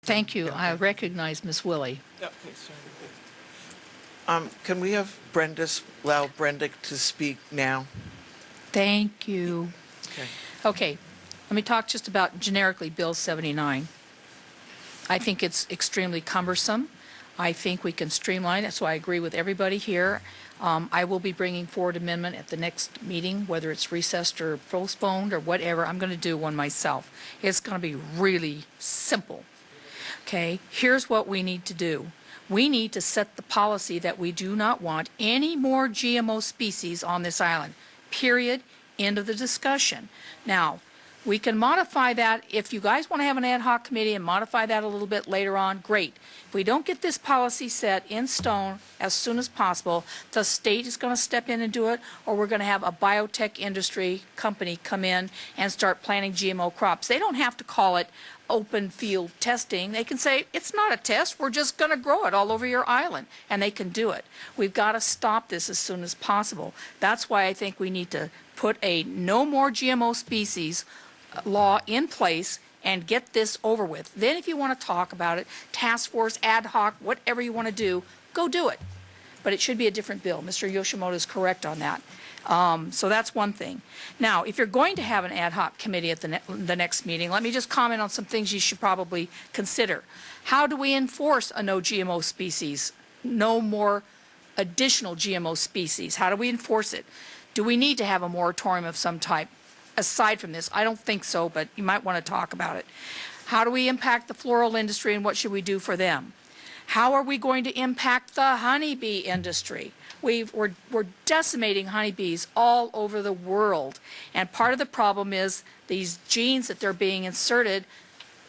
Thank you. I recognize Ms. Willie. Okay, sorry. Can we have allow Brenda to speak now? Thank you. Okay. Okay, let me talk just about generically Bill 79. I think it's extremely cumbersome. I think we can streamline it, so I agree with everybody here. I will be bringing forward amendment at the next meeting, whether it's recessed or postponed or whatever. I'm going to do one myself. It's going to be really simple. Okay, here's what we need to do. We need to set the policy that we do not want any more GMO species on this island. Period. End of the discussion. Now, we can modify that. If you guys want to have an ad hoc committee and modify that a little bit later on, great. If we don't get this policy set in stone as soon as possible, the state is going to step in and do it, or we're going to have a biotech industry company come in and start planting GMO crops. They don't have to call it open field testing. They can say, it's not a test, we're just going to grow it all over your island, and they can do it. We've got to stop this as soon as possible. That's why I think we need to put a no more GMO species law in place and get this over with. Then if you want to talk about it, task force, ad hoc, whatever you want to do, go do it. But it should be a different bill. Mr. Yoshimoto is correct on that. So that's one thing. Now, if you're going to have an ad hoc committee at the next meeting, let me just comment on some things you should probably consider. How do we enforce a no GMO species? No more additional GMO species. How do we enforce it? Do we need to have a moratorium of some type? Aside from this, I don't think so, but you might want to talk about it. How do we impact the floral industry, and what should we do for them? How are we going to impact the honeybee industry? We're decimating honeybees all over the world, and part of the problem is these genes that they're being inserted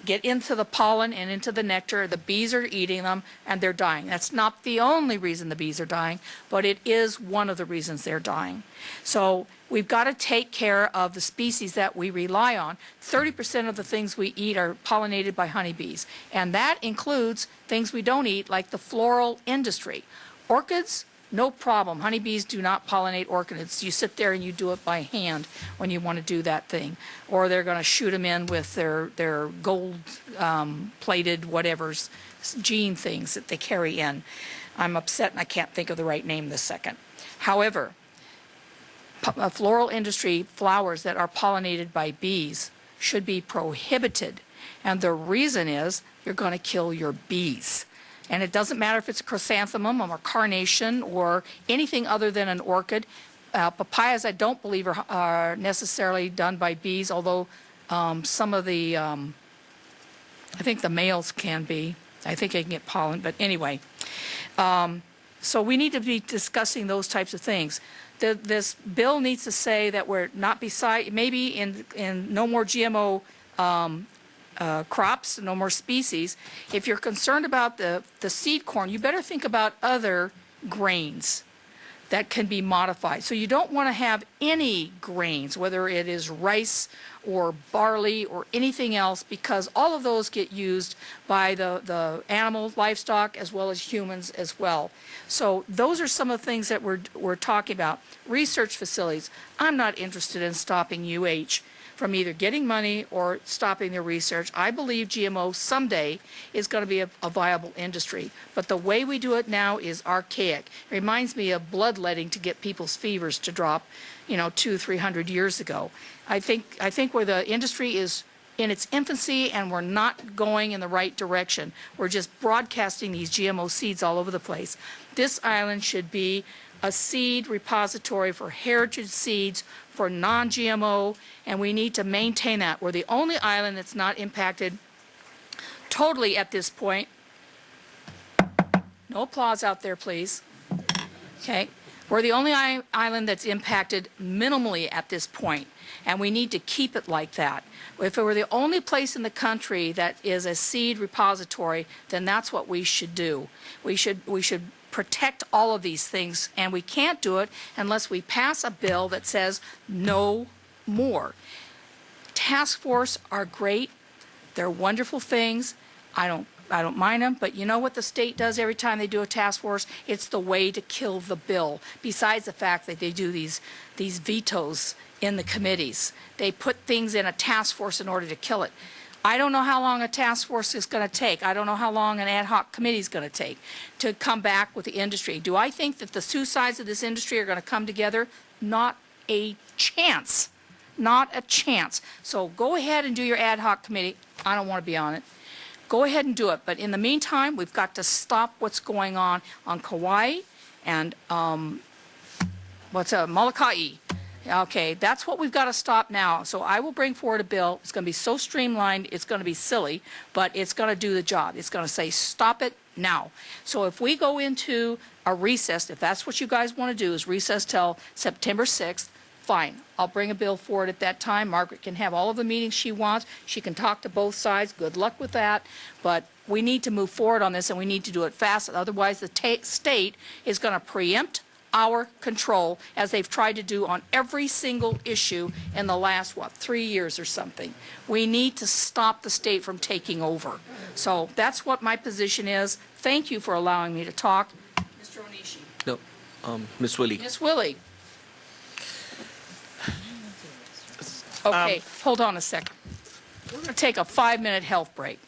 get into the pollen and into the nectar. The bees are eating them, and they're dying. That's not the only reason the bees are dying, but it is one of the reasons they're dying. So we've got to take care of the species that we rely on. 30% of the things we eat are pollinated by honeybees, and that includes things we don't eat, like the floral industry. Orchids, no problem. Honeybees do not pollinate orchids. You sit there and you do it by hand when you want to do that thing. Or they're going to shoot them in with their gold-plated whatever's gene things that they carry in. I'm upset and I can't think of the right name this second. However, floral industry flowers that are pollinated by bees should be prohibited. And the reason is you're going to kill your bees. And it doesn't matter if it's a chrysanthemum or a carnation or anything other than an orchid. Papayas, I don't believe, are necessarily done by bees, although some of the, I think the males can be. I think they can get pollen, but anyway. So we need to be discussing those types of things. This bill needs to say that we're not beside, maybe in no more GMO crops, no more species. If you're concerned about the seed corn, you better think about other grains that can be modified. So you don't want to have any grains, whether it is rice or barley or anything else, because all of those get used by the animals, livestock, as well as humans as well. So those are some of the things that we're talking about. Research facilities. I'm not interested in stopping UH from either getting money or stopping their research. I believe GMO someday is going to be a viable industry, but the way we do it now is archaic. It reminds me of bloodletting to get people's fevers to drop, 200-300 years ago. I think where the industry is in its infancy and we're not going in the right direction. We're just broadcasting these GMO seeds all over the place. This island should be a seed repository for heritage seeds, for non-GMO, and we need to maintain that. We're the only island that's not impacted totally at this point. No applause out there, please. Okay. We're the only island that's impacted minimally at this point, and we need to keep it like that. If it were the only place in the country that is a seed repository, then that's what we should do. We should protect all of these things, and we can't do it unless we pass a bill that says no more. Task force are great. They're wonderful things. I don't mind them, but you know what the state does every time they do a task force? It's the way to kill the bill, besides the fact that they do these vetoes in the committees. They put things in a task force in order to kill it. I don't know how long a task force is going to take. I don't know how long an ad hoc committee is going to take to come back with the industry. Do I think that the two sides of this industry are going to come together? Not a chance. Not a chance. So go ahead and do your ad hoc committee. I don't want to be on it. Go ahead and do it. But in the meantime, we've got to stop what's going on Kauai and Molokai. Okay, that's what we've got to stop now. So I will bring forward a bill. It's going to be so streamlined, it's going to be silly, but it's going to do the job. It's going to say, stop it now. So if we go into a recess, if that's what you guys want to do, is recess till September 6th, fine. I'll bring a bill forward at that time. Margaret can have all of the meetings she wants. She can talk to both sides. Good luck with that. But we need to move forward on this, and we need to do it fast. Otherwise, the state is going to preempt our control, as they've tried to do on every single issue in the last, 3 years or something. We need to stop the state from taking over. So that's what my position is. Thank you for allowing me to talk. Mr. Onishi. No, Ms. Willie. Ms. Willie. Okay, hold on a second. We're going to take a 5-minute health break.